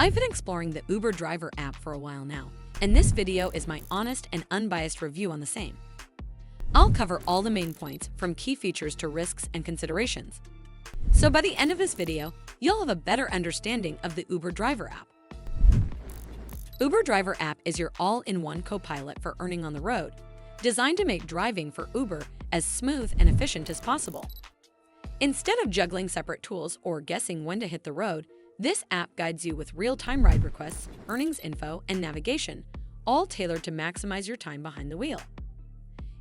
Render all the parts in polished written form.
I've been exploring the Uber driver app for a while now, and this video is my honest and unbiased review on the same. I'll cover all the main points, from key features to risks and considerations. So by the end of this video, you'll have a better understanding of the Uber driver app. Uber driver app is your all-in-one co-pilot for earning on the road, designed to make driving for Uber as smooth and efficient as possible. Instead of juggling separate tools or guessing when to hit the road, this app guides you with real-time ride requests, earnings info, and navigation, all tailored to maximize your time behind the wheel.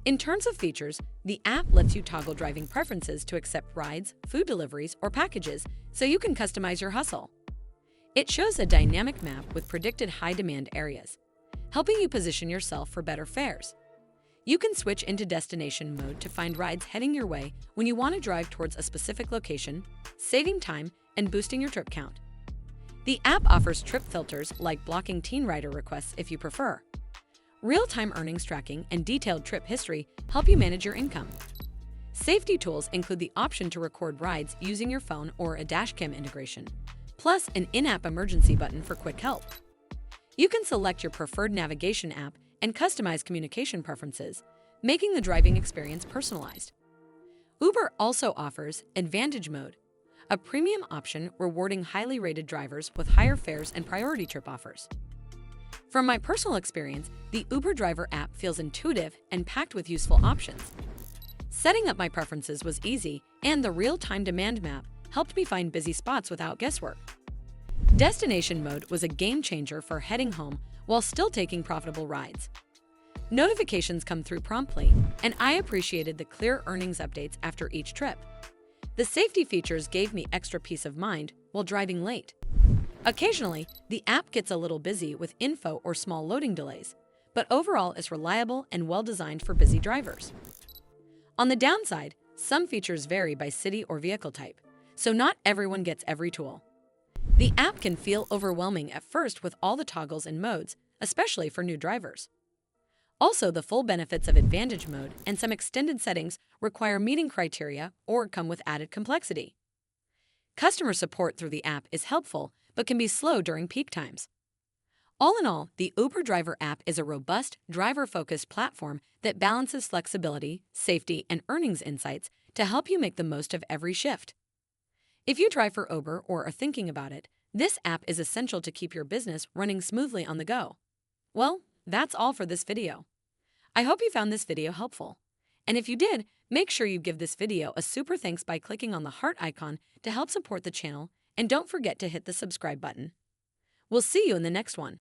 In terms of features, the app lets you toggle driving preferences to accept rides, food deliveries, or packages, so you can customize your hustle. It shows a dynamic map with predicted high-demand areas, helping you position yourself for better fares. You can switch into destination mode to find rides heading your way when you want to drive towards a specific location, saving time and boosting your trip count. The app offers trip filters like blocking teen rider requests if you prefer. Real-time earnings tracking and detailed trip history help you manage your income. Safety tools include the option to record rides using your phone or a dashcam integration, plus an in-app emergency button for quick help. You can select your preferred navigation app and customize communication preferences, making the driving experience personalized. Uber also offers Advantage Mode, a premium option rewarding highly rated drivers with higher fares and priority trip offers. From my personal experience, the Uber driver app feels intuitive and packed with useful options. Setting up my preferences was easy, and the real-time demand map helped me find busy spots without guesswork. Destination mode was a game changer for heading home while still taking profitable rides. Notifications come through promptly, and I appreciated the clear earnings updates after each trip. The safety features gave me extra peace of mind while driving late. Occasionally, the app gets a little busy with info or small loading delays, but overall it's reliable and well-designed for busy drivers. On the downside, some features vary by city or vehicle type, so not everyone gets every tool. The app can feel overwhelming at first with all the toggles and modes, especially for new drivers. Also, the full benefits of Advantage Mode and some extended settings require meeting criteria or come with added complexity. Customer support through the app is helpful, but can be slow during peak times. All in all, the Uber driver app is a robust, driver-focused platform that balances flexibility, safety, and earnings insights to help you make the most of every shift. If you drive for Uber or are thinking about it, this app is essential to keep your business running smoothly on the go. Well, that's all for this video. I hope you found this video helpful. And if you did, make sure you give this video a super thanks by clicking on the heart icon to help support the channel, and don't forget to hit the subscribe button. We'll see you in the next one.